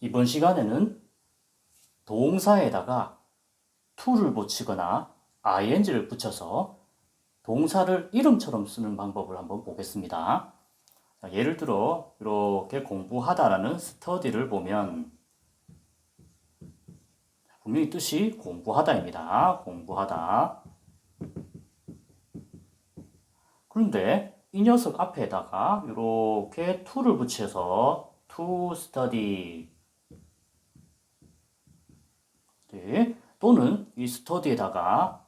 이번 시간에는 동사에다가 to를 붙이거나 ing를 붙여서 동사를 이름처럼 쓰는 방법을 한번 보겠습니다. 예를 들어 이렇게 공부하다라는 study를 보면 분명히 뜻이 공부하다입니다. 공부하다. 그런데 이 녀석 앞에다가 이렇게 to를 붙여서 to study 또는 이 study에다가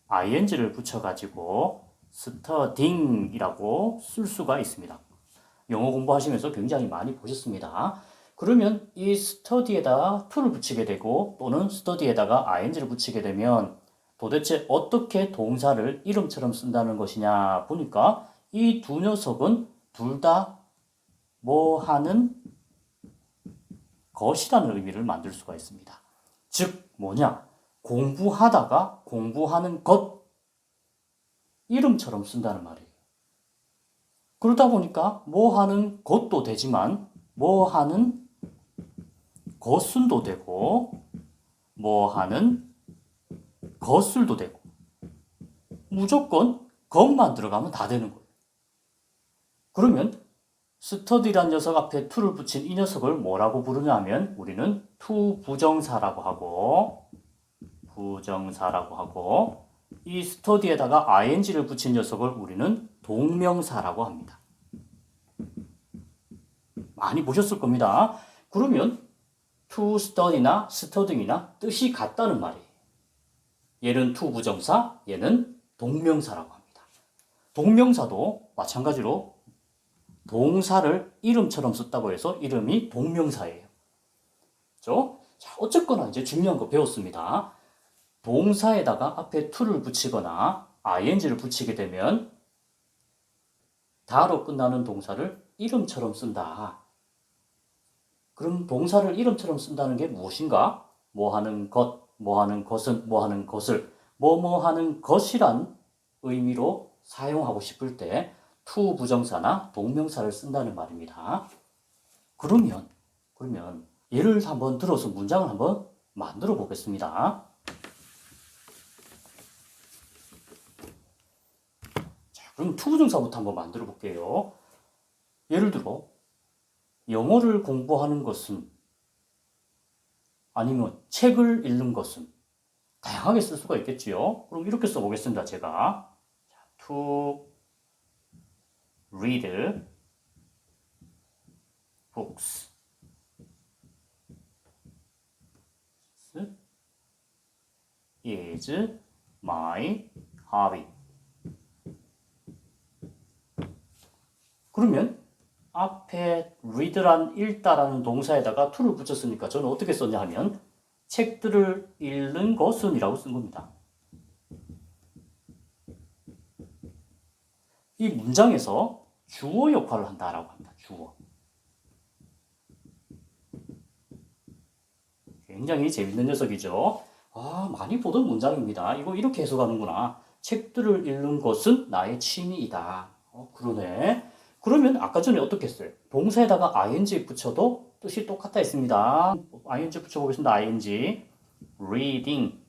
ing를 붙여가지고 studying이라고 쓸 수가 있습니다. 영어 공부하시면서 굉장히 많이 보셨습니다. 그러면 이 study에다가 to를 붙이게 되고 또는 study에다가 ing를 붙이게 되면 도대체 어떻게 동사를 이름처럼 쓴다는 것이냐 보니까 이 두 녀석은 둘 다 뭐 하는 것이라는 의미를 만들 수가 있습니다. 즉 뭐냐? 공부하다가 공부하는 것 이름처럼 쓴다는 말이에요. 그러다 보니까 뭐 하는 것도 되지만 뭐 하는 것은도 되고 뭐 하는 것을도 되고 무조건 것만 들어가면 다 되는 거예요. 그러면 study란 녀석 앞에 to를 붙인 이 녀석을 뭐라고 부르냐 하면 우리는 to 부정사라고 하고 이 study에다가 ing를 붙인 녀석을 우리는 동명사라고 합니다. 많이 보셨을 겁니다. 그러면 to study나 studying이나 뜻이 같다는 말이에요. 얘는 to 부정사, 얘는 동명사라고 합니다. 동명사도 마찬가지로 동사를 이름처럼 썼다고 해서 이름이 동명사예요. 그렇죠? 자, 어쨌거나 이제 중요한 거 배웠습니다. 동사에다가 앞에 to를 붙이거나 ing를 붙이게 되면 다로 끝나는 동사를 이름처럼 쓴다. 그럼 동사를 이름처럼 쓴다는 게 무엇인가? 뭐 하는 것, 뭐 하는 것은, 뭐 하는 것을, 뭐 하는 것이란 의미로 사용하고 싶을 때 to 부정사나 동명사를 쓴다는 말입니다. 그러면 예를 한번 들어서 문장을 한번 만들어 보겠습니다. 자, 그럼 to 부정사부터 한번 만들어 볼게요. 예를 들어 영어를 공부하는 것은 아니면 책을 읽는 것은 다양하게 쓸 수가 있겠지요. 그럼 이렇게 써보겠습니다. 제가 to read books is my hobby. 그러면 앞에 read란 읽다라는 동사에다가 to를 붙였으니까 저는 어떻게 썼냐 하면 책들을 읽는 것은 이라고 쓴 겁니다. 이 문장에서 주어 역할을 한다라고 합니다. 주어. 굉장히 재밌는 녀석이죠. 많이 보던 문장입니다. 이거 이렇게 해석하는구나. 책들을 읽는 것은 나의 취미이다. 그러네. 그러면 아까 전에 어떻게 했어요? 동사에다가 ing 붙여도 뜻이 똑같다 했습니다. ing 붙여보겠습니다. ing. reading.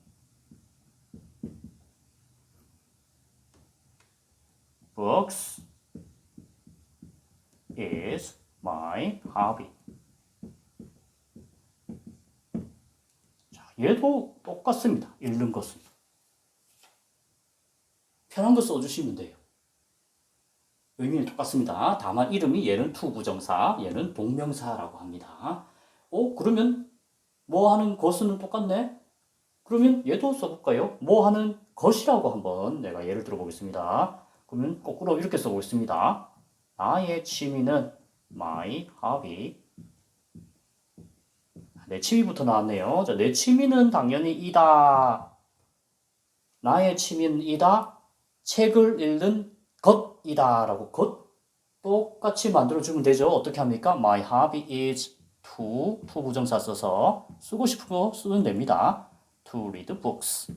books is my hobby. 자, 얘도 똑같습니다. 읽는 것은. 편한 거 써주시면 돼요. 의미는 똑같습니다. 다만 이름이 얘는 to 부정사, 얘는 동명사라고 합니다. 그러면 뭐 하는 것은 똑같네? 그러면 얘도 써볼까요? 뭐 하는 것이라고 한번 내가 예를 들어 보겠습니다. 그러면 거꾸로 이렇게 써보겠습니다. 나의 취미는 my hobby. 내 취미부터 나왔네요. 자, 내 취미는 당연히 이다. 나의 취미는 이다. 책을 읽는 것이다 라고 것 똑같이 만들어주면 되죠. 어떻게 합니까? My hobby is to 부정사 써서 쓰고 싶은 거 쓰면 됩니다. To read books.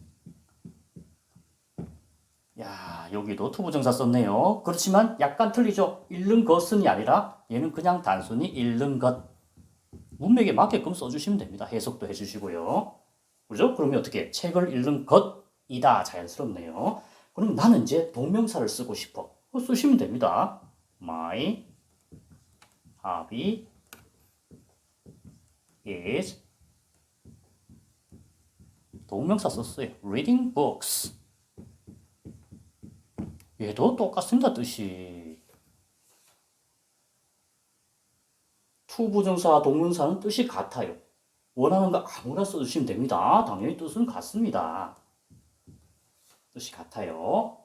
야, 여기도 to 부정사 썼네요. 그렇지만 약간 틀리죠. 읽는 것은이 아니라 얘는 그냥 단순히 읽는 것. 문맥에 맞게끔 써주시면 됩니다. 해석도 해주시고요. 그죠? 그러면 어떻게? 책을 읽는 것이다. 자연스럽네요. 그럼 나는 이제 동명사를 쓰고 싶어. 쓰시면 됩니다. My hobby is 동명사 썼어요. reading books. 얘도 똑같습니다. 뜻이. 투부정사, 동명사는 뜻이 같아요. 원하는 거 아무나 써주시면 됩니다. 당연히 뜻은 같습니다. 뜻이 같아요.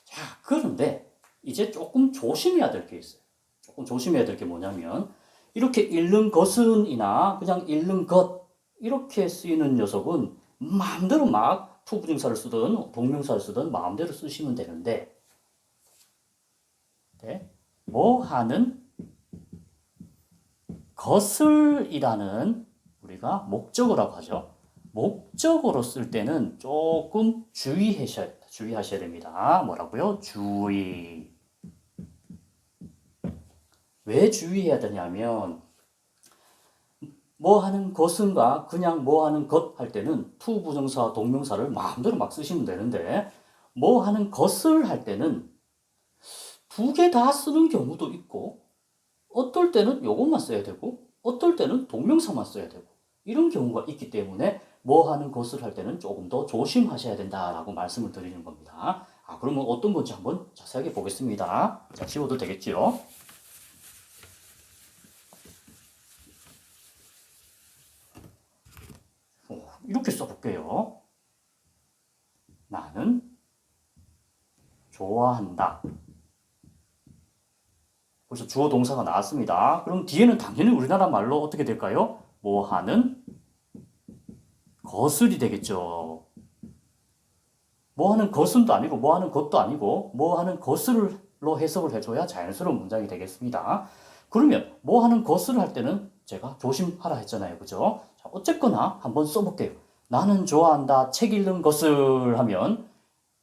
자, 그런데 이제 조금 조심해야 될 게 있어요. 조금 조심해야 될 게 뭐냐면 이렇게 읽는 것은 이나 그냥 읽는 것 이렇게 쓰이는 녀석은 마음대로 막 투부정사를 쓰든 동명사를 쓰든 마음대로 쓰시면 되는데 네? 뭐 하는 것을이라는 우리가 목적어라고 하죠. 목적어로 쓸 때는 조금 주의하셔야 됩니다. 뭐라고요? 주의. 왜 주의해야 되냐면 뭐 하는 것은가 그냥 뭐 하는 것 할 때는 투부정사 동명사를 마음대로 막 쓰시면 되는데 뭐 하는 것을 할 때는 두 개 다 쓰는 경우도 있고 어떨 때는 요것만 써야 되고 어떨 때는 동명사만 써야 되고 이런 경우가 있기 때문에 뭐 하는 것을 할 때는 조금 더 조심하셔야 된다라고 말씀을 드리는 겁니다. 그러면 어떤 건지 한번 자세하게 보겠습니다. 자, 지워도 되겠지요? 이렇게 써볼게요. 나는 좋아한다. 벌써 주어 동사가 나왔습니다. 그럼 뒤에는 당연히 우리나라 말로 어떻게 될까요? 뭐 하는 것을이 되겠죠. 뭐 하는 것은도 아니고 뭐 하는 것도 아니고 뭐 하는 것을로 해석을 해줘야 자연스러운 문장이 되겠습니다. 그러면 뭐 하는 것을 할 때는 제가 조심하라 했잖아요. 그죠? 자, 어쨌거나 한번 써볼게요. 나는 좋아한다. 책 읽는 것을 하면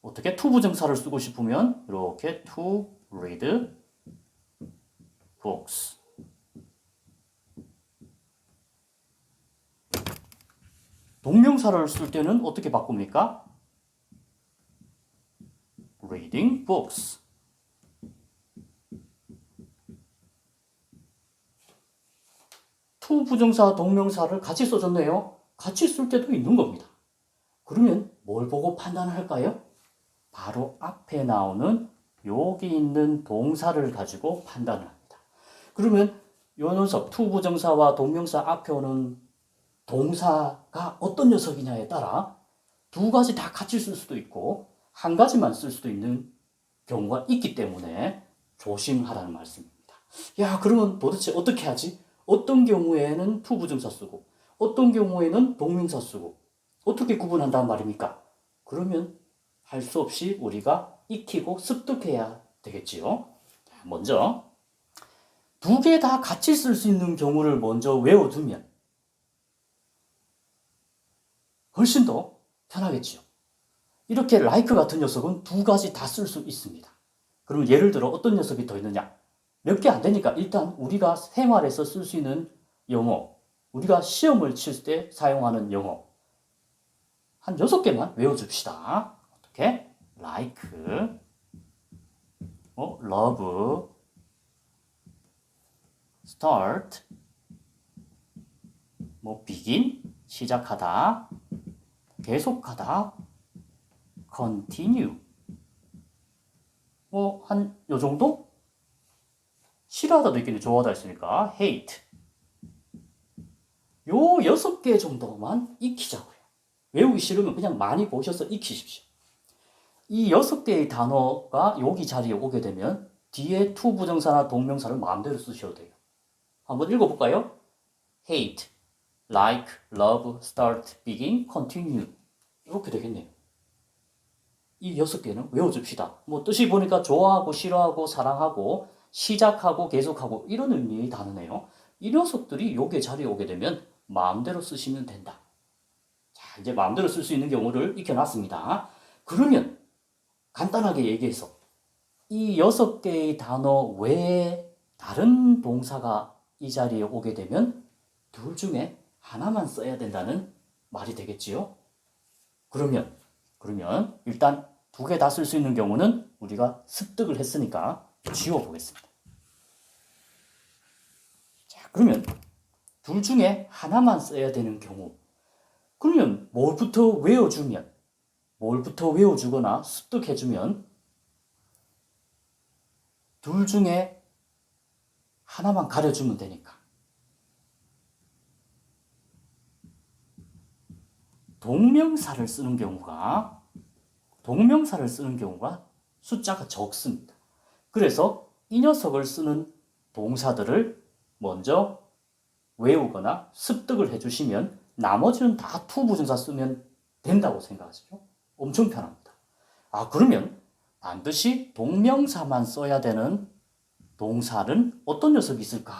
어떻게 투부정사를 쓰고 싶으면 이렇게 to read books. 동명사를 쓸 때는 어떻게 바꿉니까? reading books. 투부정사, 동명사를 같이 써줬네요. 같이 쓸 때도 있는 겁니다. 그러면 뭘 보고 판단을 할까요? 바로 앞에 나오는 여기 있는 동사를 가지고 판단을 합니다. 그러면 요 녀석 투부정사와 동명사 앞에 오는 동사가 어떤 녀석이냐에 따라 두 가지 다 같이 쓸 수도 있고 한 가지만 쓸 수도 있는 경우가 있기 때문에 조심하라는 말씀입니다. 야, 그러면 도대체 어떻게 하지? 어떤 경우에는 투부정사 쓰고 어떤 경우에는 동명사 쓰고 어떻게 구분한단 말입니까? 그러면 할 수 없이 우리가 익히고 습득해야 되겠지요. 먼저 두 개 다 같이 쓸 수 있는 경우를 먼저 외워두면 훨씬 더 편하겠지요. 이렇게 like 같은 녀석은 두 가지 다 쓸 수 있습니다. 그럼 예를 들어 어떤 녀석이 더 있느냐? 몇 개 안 되니까 일단 우리가 생활에서 쓸 수 있는 영어, 우리가 시험을 칠 때 사용하는 영어 한 6개만 외워줍시다. 어떻게? like, love, start, begin, 시작하다, 계속하다, continue. 한 요 정도? 싫어하다도 있겠네. 좋아하다 했으니까 hate. 요 6개 정도만 익히자고요. 외우기 싫으면 그냥 많이 보셔서 익히십시오. 이 6개의 단어가 여기 자리에 오게 되면 뒤에 투부정사나 동명사를 마음대로 쓰셔도 돼요. 한번 읽어볼까요? hate, like, love, start, begin, continue. 이렇게 되겠네요. 이 6개는 외워줍시다. 뜻이 보니까 좋아하고 싫어하고 사랑하고 시작하고 계속하고 이런 의미의 단어네요. 이 녀석들이 여기 자리에 오게 되면 마음대로 쓰시면 된다. 자, 이제 마음대로 쓸 수 있는 경우를 익혀놨습니다. 그러면 간단하게 얘기해서 이 6개의 단어 외에 다른 동사가 이 자리에 오게 되면 둘 중에 하나만 써야 된다는 말이 되겠지요? 그러면 일단 두 개 다 쓸 수 있는 경우는 우리가 습득을 했으니까 지워보겠습니다. 자, 그러면 둘 중에 하나만 써야 되는 경우, 그러면 뭘부터 외워주거나 습득해주면 둘 중에 하나만 가려주면 되니까. 동명사를 쓰는 경우가 숫자가 적습니다. 그래서 이 녀석을 쓰는 동사들을 먼저 외우거나 습득을 해주시면 나머지는 다 투부정사 쓰면 된다고 생각하시죠? 엄청 편합니다. 그러면 반드시 동명사만 써야 되는 동사는 어떤 녀석이 있을까?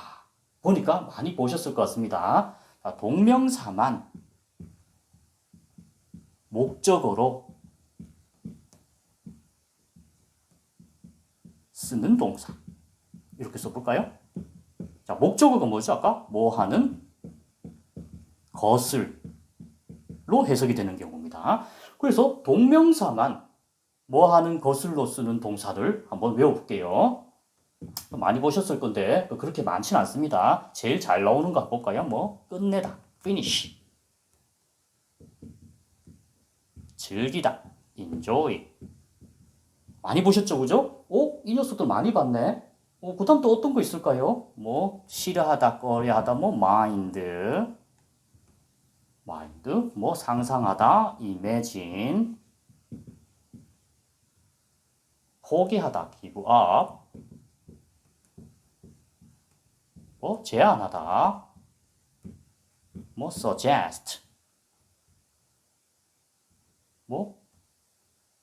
보니까 많이 보셨을 것 같습니다. 동명사만 목적어로 쓰는 동사. 이렇게 써볼까요? 자, 목적어가 뭐죠? 아까 뭐 하는 것을로 해석이 되는 경우입니다. 그래서 동명사만 뭐 하는 것을로 쓰는 동사를 한번 외워볼게요. 많이 보셨을 건데 그렇게 많지는 않습니다. 제일 잘 나오는 거 볼까요? 뭐 끝내다, finish. 즐기다, enjoy. 많이 보셨죠, 그죠? 이 녀석도 많이 봤네. 그 다음 또 어떤 거 있을까요? 뭐 싫어하다, 꺼려하다, 뭐 mind, 뭐 상상하다, imagine, 포기하다, give up, 뭐 제안하다, 뭐 suggest, 뭐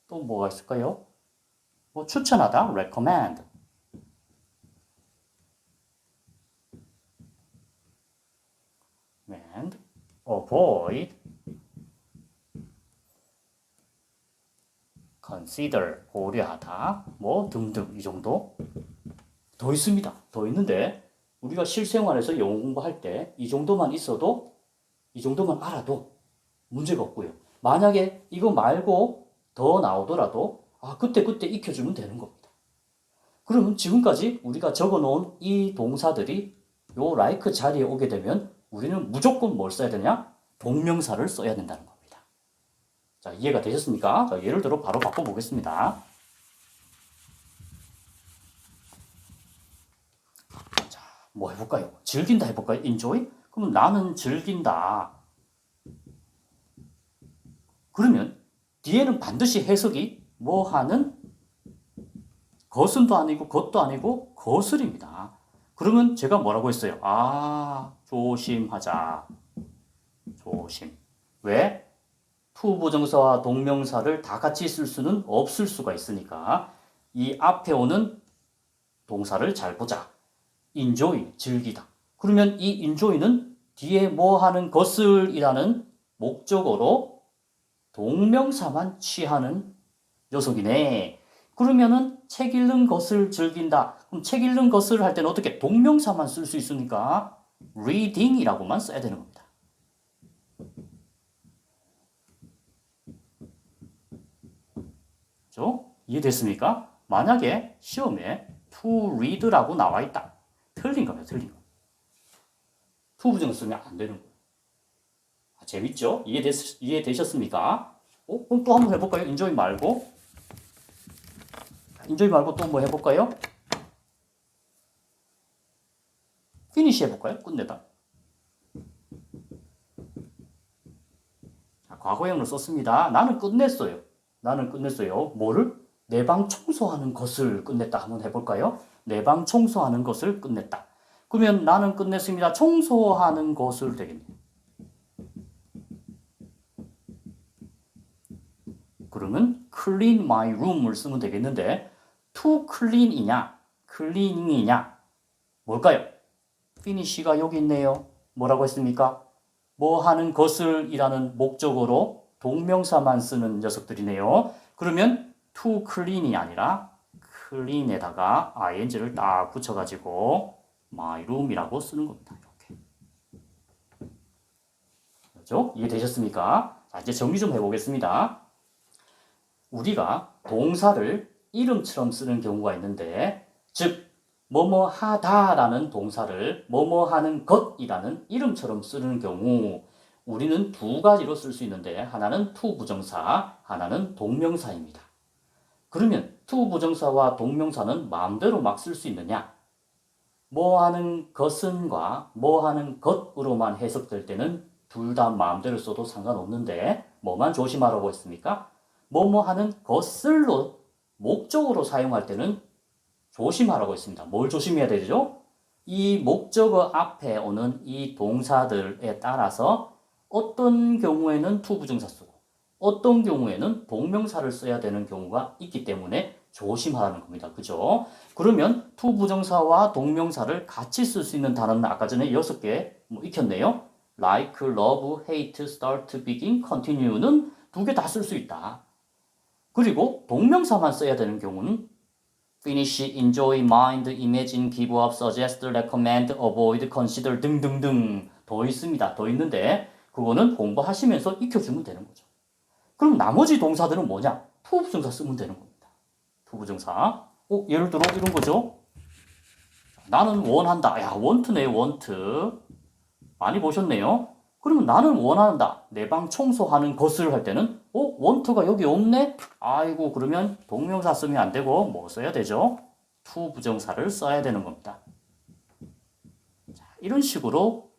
또 뭐가 있을까요? 뭐 추천하다, recommend. and avoid, consider, 고려하다, 뭐 등등. 이 정도. 더 있습니다. 더 있는데 우리가 실생활에서 영어 공부할 때 이 정도만 있어도, 이 정도만 알아도 문제가 없고요. 만약에 이거 말고 더 나오더라도 그때 익혀주면 되는 겁니다. 그러면 지금까지 우리가 적어놓은 이 동사들이 요 like 자리에 오게 되면 우리는 무조건 뭘 써야 되냐? 동명사를 써야 된다는 겁니다. 자, 이해가 되셨습니까? 자, 예를 들어 바로 바꿔보겠습니다. 자, 뭐 해볼까요? 즐긴다 해볼까요? enjoy? 그러면 나는 즐긴다. 그러면 뒤에는 반드시 해석이 뭐 하는 것은도 아니고 것도 아니고 거슬입니다. 그러면 제가 뭐라고 했어요? 조심하자. 조심. 왜? 투부정사와 동명사를 다 같이 쓸 수는 없을 수가 있으니까 이 앞에 오는 동사를 잘 보자. enjoy, 즐기다. 그러면 이 enjoy는 뒤에 뭐 하는 것을 이라는 목적어로 동명사만 취하는 녀석이네. 그러면은 책 읽는 것을 즐긴다. 그럼 책 읽는 것을 할 때는 어떻게 동명사만 쓸 수 있으니까 reading이라고만 써야 되는 겁니다. 그렇죠? 이해됐습니까? 만약에 시험에 to read라고 나와 있다. 틀린 겁니다. 틀린 거. to 부정을 쓰면 안 되는 거예요. 재밌죠? 이해되셨습니까? 그럼 또 한번 해볼까요? enjoy 말고 또 뭐 해볼까요? finish 해볼까요? 끝내다. 과거형을 썼습니다. 나는 끝냈어요. 뭐를? 내 방 청소하는 것을 끝냈다. 한번 해볼까요? 내 방 청소하는 것을 끝냈다. 그러면 나는 끝냈습니다. 청소하는 것을 되겠네요. 그러면 clean my room을 쓰면 되겠는데 to clean이냐 cleaning이냐 뭘까요? finish가 여기 있네요. 뭐라고 했습니까? 뭐 하는 것을 이라는 목적어로 동명사만 쓰는 녀석들이네요. 그러면 to clean이 아니라 clean에다가 ing를 딱 붙여가지고 my room이라고 쓰는 겁니다. 이렇게. 그죠? 이해되셨습니까? 자, 이제 정리 좀 해보겠습니다. 우리가 동사를 이름처럼 쓰는 경우가 있는데, 즉 뭐뭐 하다라는 동사를 뭐뭐 하는 것이라는 이름처럼 쓰는 경우 우리는 두 가지로 쓸 수 있는데, 하나는 to 부정사, 하나는 동명사입니다. 그러면 to 부정사와 동명사는 마음대로 막 쓸 수 있느냐? 뭐 하는 것은과 뭐 하는 것으로만 해석될 때는 둘 다 마음대로 써도 상관없는데, 뭐만 조심하라고 했습니까? 뭐뭐 하는 것을로 목적으로 사용할 때는 조심하라고 했습니다. 뭘 조심해야 되죠? 이 목적어 앞에 오는 이 동사들에 따라서 어떤 경우에는 to 부정사 쓰고 어떤 경우에는 동명사를 써야 되는 경우가 있기 때문에 조심하라는 겁니다. 그죠? 그러면 to 부정사와 동명사를 같이 쓸 수 있는 단어는 아까 전에 6개 익혔네요. like, love, hate, start, begin, continue는 두 개 다 쓸 수 있다. 그리고 동명사만 써야 되는 경우는 finish, enjoy, mind, imagine, give up, suggest, recommend, avoid, consider 등등등 더 있습니다. 더 있는데 그거는 공부하시면서 익혀주면 되는 거죠. 그럼 나머지 동사들은 뭐냐? to 부정사 쓰면 되는 겁니다. to 부정사. 예를 들어 이런 거죠. 나는 원한다. 야, want네, want. 많이 보셨네요. 그러면 나는 원한다. 내 방 청소하는 것을 할 때는 want가 여기 없네? 아이고, 그러면 동명사 쓰면 안 되고 뭐 써야 되죠? to 부정사를 써야 되는 겁니다. 자, 이런 식으로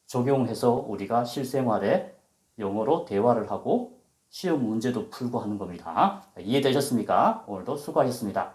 적용해서 우리가 실생활에 영어로 대화를 하고 시험 문제도 풀고 하는 겁니다. 이해되셨습니까? 오늘도 수고하셨습니다.